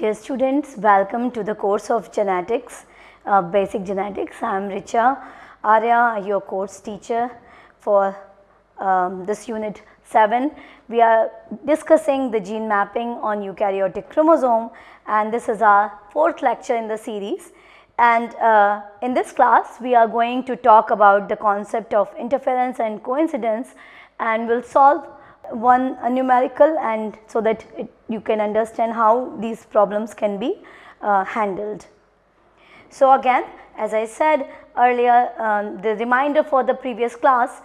Dear students, welcome to the course of genetics, basic genetics. I am Richa Arya, your course teacher for this unit 7. We are discussing the gene mapping on eukaryotic chromosome, and this is our 4th lecture in the series. And in this class, we are going to talk about the concept of interference and coincidence, and we'll solve one numerical, and so that you can understand how these problems can be handled. So again, as I said earlier, the reminder for the previous class,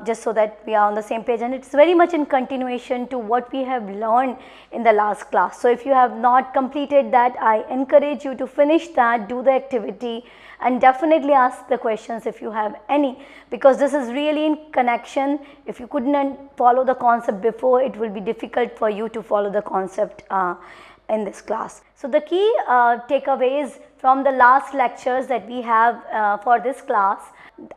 just so that we are on the same page, and it is very much in continuation to what we have learned in the last class. So if you have not completed that, I encourage you to finish that, do the activity, and definitely ask the questions if you have any, because this is really in connection. If you could not follow the concept before, it will be difficult for you to follow the concept in this class. So the key takeaways from the last lectures that we have for this class,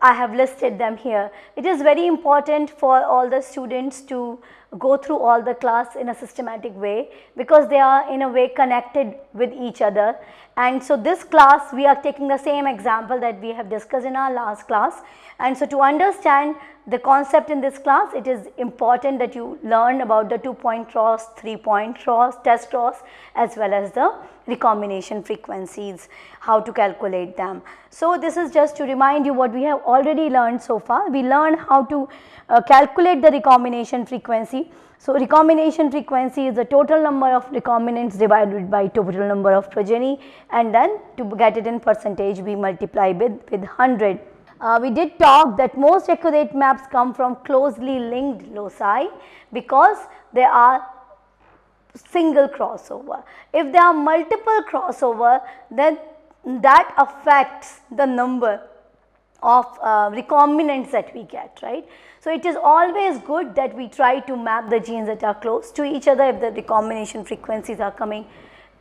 I have listed them here. It is very important for all the students to go through all the class in a systematic way, because they are in a way connected with each other. And so this class, we are taking the same example that we have discussed in our last class. And so to understand the concept in this class, it is important that you learn about the 2-point cross, 3-point cross, test cross, as well as the recombination frequencies, how to calculate them. So this is just to remind you what we have already learned so far. We learned how to calculate the recombination frequency. So recombination frequency is the total number of recombinants divided by total number of progeny, and then to get it in percentage, we multiply with 100. We did talk that most accurate maps come from closely linked loci, because they are single crossover. If there are multiple crossover, then that affects the number of recombinants that we get, right. So it is always good that we try to map the genes that are close to each other. If the recombination frequencies are coming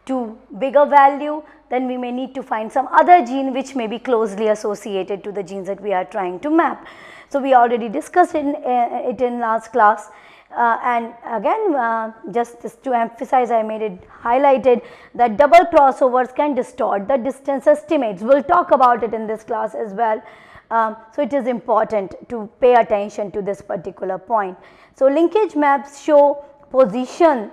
to bigger value, then we may need to find some other gene which may be closely associated to the genes that we are trying to map. So we already discussed it in last class. And again, just to emphasize, I made it highlighted that double crossovers can distort the distance estimates. We will talk about it in this class as well. So it is important to pay attention to this particular point. So linkage maps show position,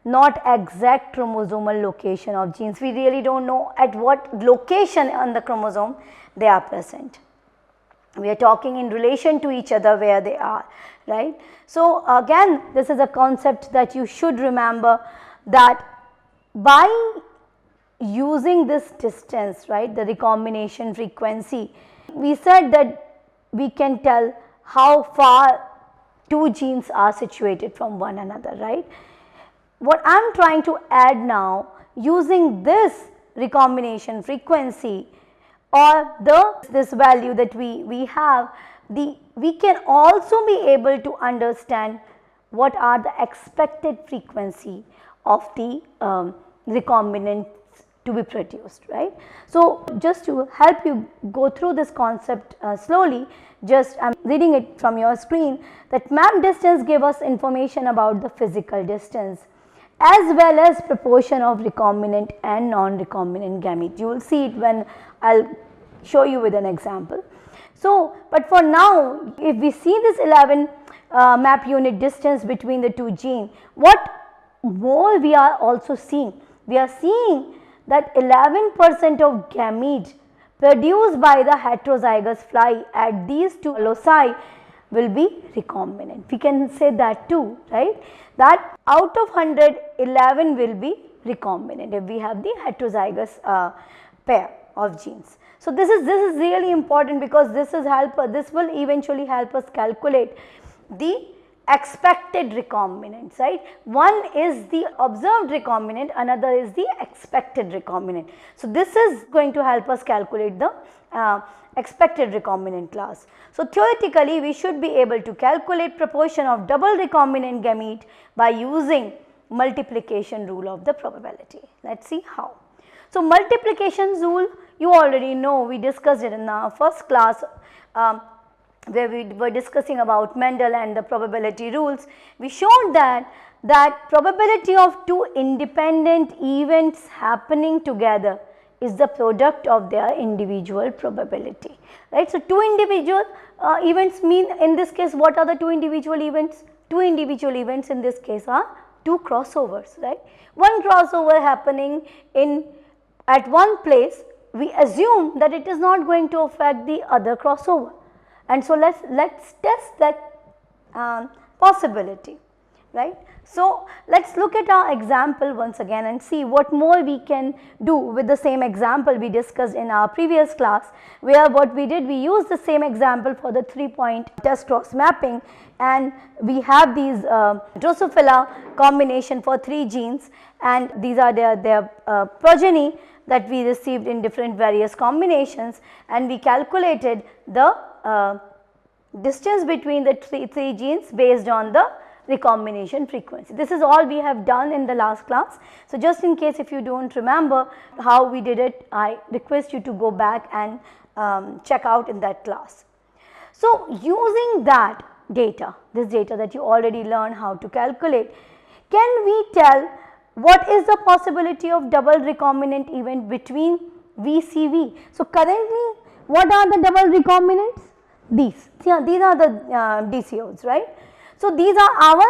not exact chromosomal location of genes. We really don't know at what location on the chromosome they are present. We are talking in relation to each other where they are, right. So again, this is a concept that you should remember, that by using this distance, right, the recombination frequency, we said that we can tell how far two genes are situated from one another, right. What I am trying to add now, using this recombination frequency or this value that we have, we can also be able to understand what are the expected frequency of the recombinant to be produced, right. So just to help you go through this concept slowly, just I am reading it from your screen, that map distance give us information about the physical distance as well as proportion of recombinant and non-recombinant gamete. You will see it when I will show you with an example. So, but for now, if we see this 11 map unit distance between the two genes, what more we are also seeing? We are seeing that 11% of gamete produced by the heterozygous fly at these two loci will be recombinant. We can say that too, right, that out of 100, 11 will be recombinant if we have the heterozygous pair of genes. So this is really important, because this will eventually help us calculate the expected recombinants, right. One is the observed recombinant, another is the expected recombinant. So this is going to help us calculate the expected recombinant class. So theoretically, we should be able to calculate proportion of double recombinant gamete by using multiplication rule of the probability. Let us see how. So multiplication rule, you already know, we discussed it in our first class. where we were discussing about Mendel and the probability rules, we showed that probability of two independent events happening together is the product of their individual probability, right. So, two individual events mean, in this case, what are the two individual events? Two individual events in this case are two crossovers, right. One crossover happening at one place, we assume that it is not going to affect the other crossover, and so let's test that possibility, right. So, let us look at our example once again and see what more we can do with the same example we discussed in our previous class, where what we did, we used the same example for the 3-point test cross mapping, and we have these Drosophila combination for 3 genes, and these are their progeny that we received in different various combinations, and we calculated the distance between the three genes based on the recombination frequency. This is all we have done in the last class. So, just in case if you do not remember how we did it, I request you to go back and check out in that class. So, using that data, this data that you already learned how to calculate, can we tell what is the possibility of double recombinant event between VCV? So, currently what are the double recombinants? These are the DCOs, right. So, these are our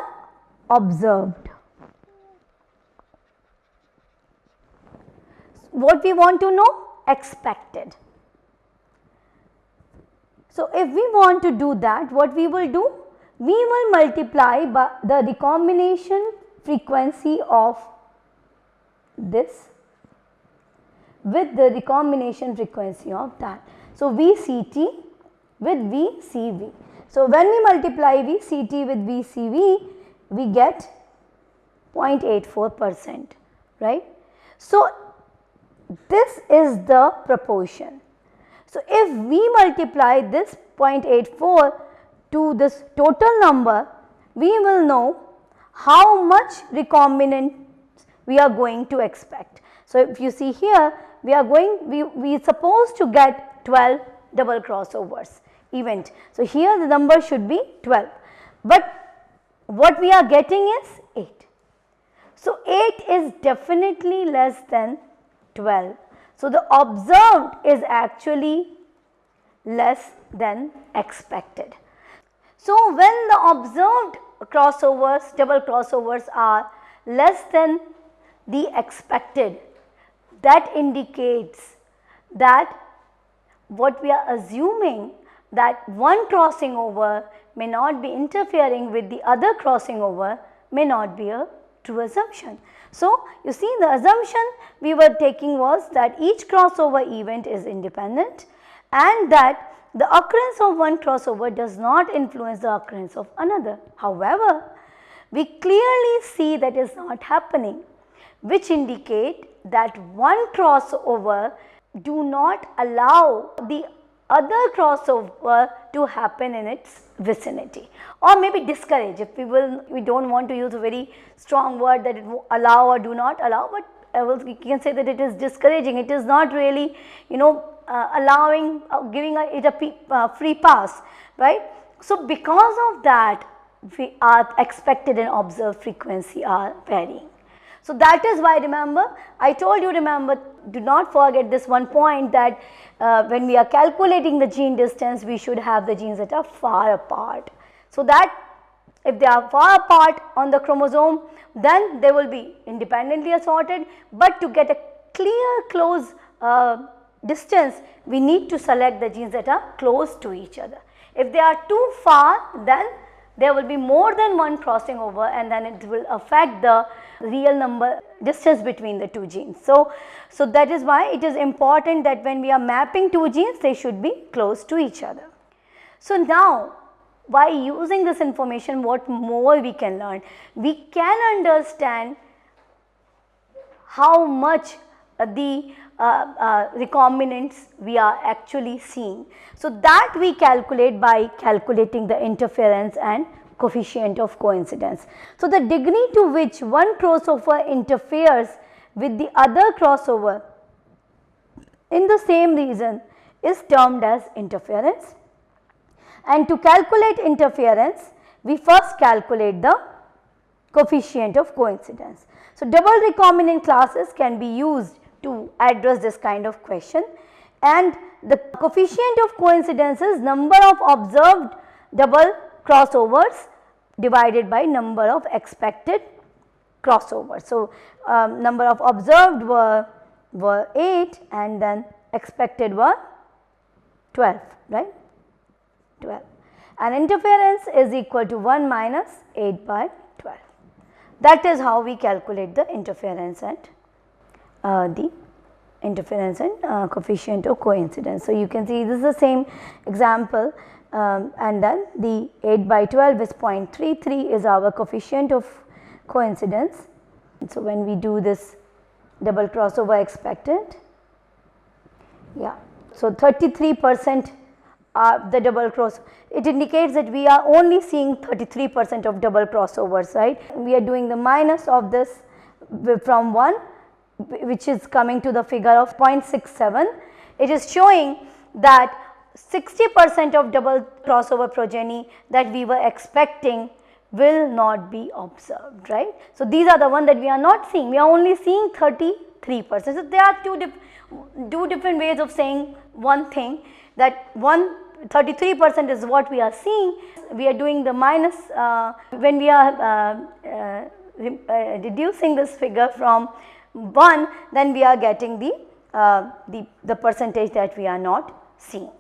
observed. What we want to know? Expected. So, if we want to do that, what we will do? We will multiply by the recombination frequency of this with the recombination frequency of that. So, VCT with VCV. So, when we multiply VCT with VCV, we get 0.84%, right. So, this is the proportion. So, if we multiply this 0.84 to this total number, we will know how much recombinant we are going to expect. So, if you see here, we are supposed to get 12 double crossovers event. So, here the number should be 12, but what we are getting is 8. So, 8 is definitely less than 12. So, the observed is actually less than expected. So, when the observed crossovers, double crossovers are less than the expected, that indicates that what we are assuming, that one crossing over may not be interfering with the other crossing over, may not be a true assumption. So, you see, the assumption we were taking was that each crossover event is independent and that the occurrence of one crossover does not influence the occurrence of another. However, we clearly see that is not happening, which indicate that one crossover do not allow the other crossover to happen in its vicinity, or maybe discourage. If we do not want to use a very strong word that it will allow or do not allow, but we can say that it is discouraging. It is not really, allowing, giving it a free pass, right. So, because of that, we are expected and observed frequency are varying. So, that is why, remember, I told you, do not forget this one point, that when we are calculating the gene distance, we should have the genes that are far apart. So, that if they are far apart on the chromosome, then they will be independently assorted, but to get a clear close distance, we need to select the genes that are close to each other. If they are too far, then there will be more than one crossing over, and then it will affect the real number distance between the two genes. So, that is why it is important that when we are mapping two genes, they should be close to each other. So, now by using this information, what more we can learn? We can understand how much the recombinants we are actually seeing. So, that we calculate by calculating the interference and coefficient of coincidence. So, the degree to which one crossover interferes with the other crossover in the same region is termed as interference, And to calculate interference, we first calculate the coefficient of coincidence. So, double recombinant classes can be used to address this kind of question, and the coefficient of coincidence is number of observed double crossovers divided by number of expected crossovers. So, number of observed were 8 and then expected were 12, right, 12, and interference is equal to 1 minus 8 by 12. That is how we calculate the interference and coefficient of coincidence. So, you can see this is the same example, and then the 8 by 12 is 0.33 is our coefficient of coincidence. And so, when we do this double crossover expected, yeah, so 33% the double cross, it indicates that we are only seeing 33% of double crossovers, right. We are doing the minus of this from 1, which is coming to the figure of 0.67. It is showing that 60% of double crossover progeny that we were expecting will not be observed, right. So, these are the one that we are not seeing, we are only seeing 33%. So, there are two different ways of saying one thing, that 33% is what we are seeing. We are doing the minus when we are reducing this figure from 1, then we are getting the percentage that we are not seeing.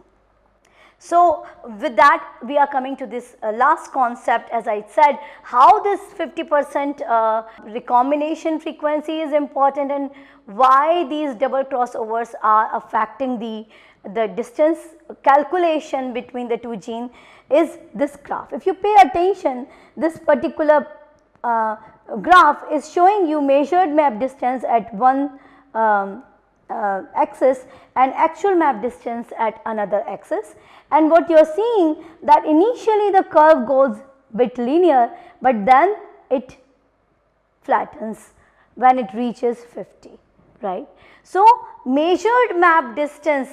So, with that we are coming to this last concept, as I said, how this 50% recombination frequency is important and why these double crossovers are affecting the distance calculation between the two genes is this graph. If you pay attention, this particular graph is showing you measured map distance at one axis and actual map distance at another axis, and what you are seeing that initially the curve goes bit linear, but then it flattens when it reaches 50, right. So, measured map distance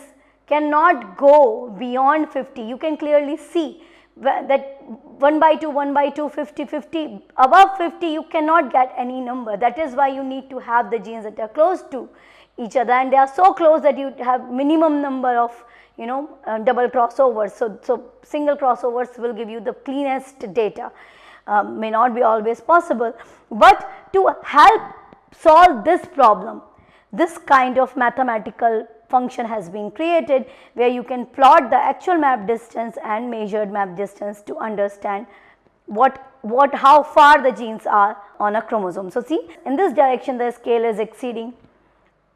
cannot go beyond 50. You can clearly see that 1 by 2, 1 by 2, 50, 50, above 50 you cannot get any number. That is why you need to have the genes that are close to each other, and they are so close that you have minimum number of double crossovers. So, single crossovers will give you the cleanest data, may not be always possible, but to help solve this problem, this kind of mathematical function has been created where you can plot the actual map distance and measured map distance to understand how far the genes are on a chromosome. So, see, in this direction the scale is exceeding,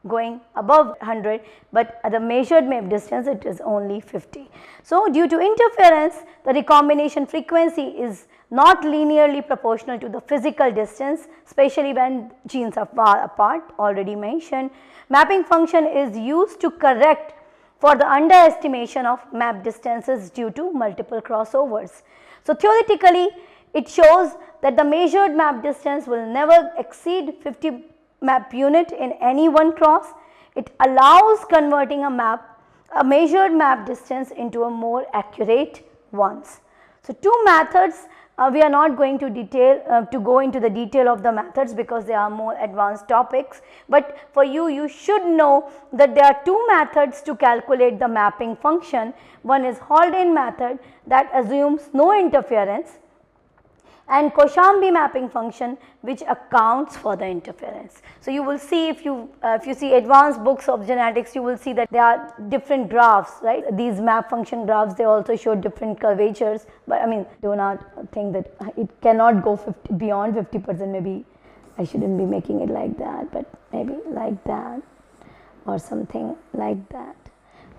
going above 100, but at the measured map distance it is only 50. So, due to interference, the recombination frequency is not linearly proportional to the physical distance, especially when genes are far apart, already mentioned. Mapping function is used to correct for the underestimation of map distances due to multiple crossovers. So, theoretically it shows that the measured map distance will never exceed 50 map unit in any one cross. It allows converting a measured map distance into a more accurate ones. So, two methods, we are not going to go into the detail of the methods because they are more advanced topics, but for you should know that there are two methods to calculate the mapping function. One is Haldane method that assumes no interference, and Cauchamby mapping function which accounts for the interference. So, you will see if you see advanced books of genetics, you will see that there are different graphs, right. These map function graphs, they also show different curvatures, but I mean, do not think that it cannot go beyond 50%. Maybe I shouldn't be making it like that, but maybe like that or something like that.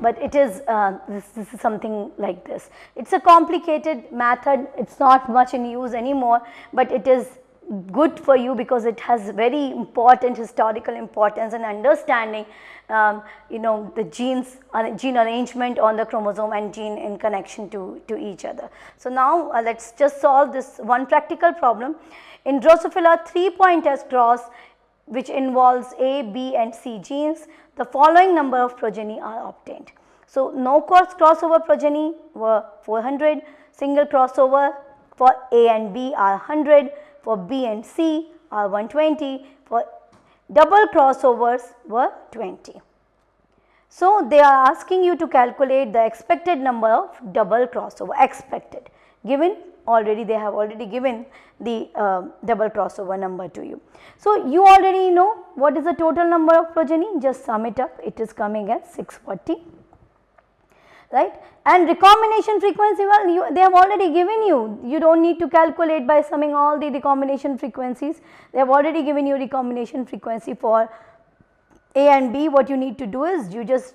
But it is this is something like this. It is a complicated method, it is not much in use anymore, but it is good for you because it has very important historical importance and understanding the gene arrangement on the chromosome and gene in connection to each other. So, now let us just solve this one practical problem. In Drosophila 3-point S cross, which involves A, B and C genes, the following number of progeny are obtained. So no crossover progeny were 400, single crossover for A and B are 100, for B and C are 120, for double crossovers were 20. So they are asking you to calculate the expected number of double crossover, expected, given already, they have already given the double crossover number to you. So you already know what is the total number of progeny, just sum it up, it is coming as 640, right. And recombination frequency, well, they have already given you, you do not need to calculate by summing all the recombination frequencies, they have already given you recombination frequency for A and B. What you need to do is you just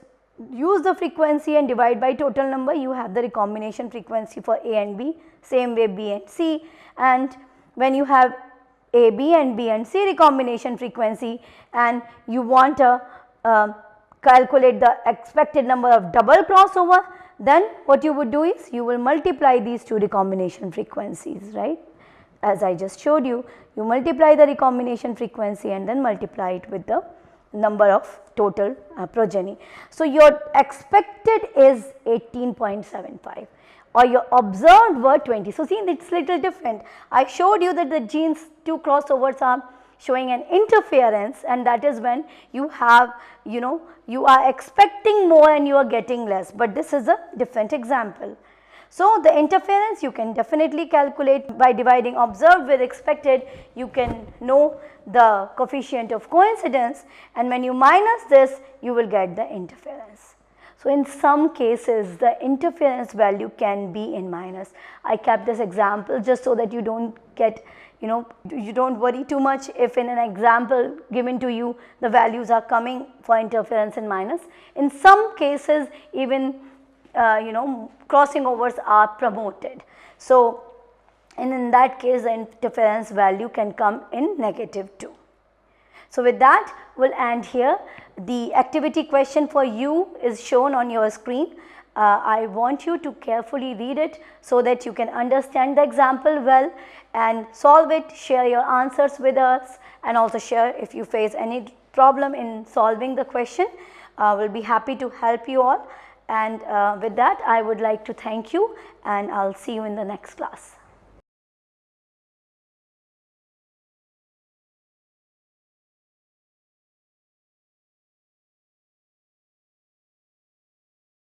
use the frequency and divide by total number, you have the recombination frequency for A and B, same way B and C. And when you have A, B and B and C recombination frequency and you want to calculate the expected number of double crossover, then what you would do is you will multiply these two recombination frequencies, right. As I just showed you, you multiply the recombination frequency and then multiply it with the number of total progeny. So your expected is 18.75 or your observed were 20. So see, it's little different. I showed you that the genes two crossovers are showing an interference, and that is when you have, you are expecting more and you are getting less, but this is a different example. So the interference you can definitely calculate by dividing observed with expected, you can know the coefficient of coincidence, and when you minus this you will get the interference. So in some cases the interference value can be in minus. I kept this example just so that you do not get, you do not worry too much if in an example given to you the values are coming for interference in minus. In some cases even crossing overs are promoted. So in that case the interference value can come in -2. So with that we will end here. The activity question for you is shown on your screen. I want you to carefully read it so that you can understand the example well and solve it, share your answers with us, and also share if you face any problem in solving the question. We will be happy to help you all. And with that I would like to thank you, and I will see you in the next class.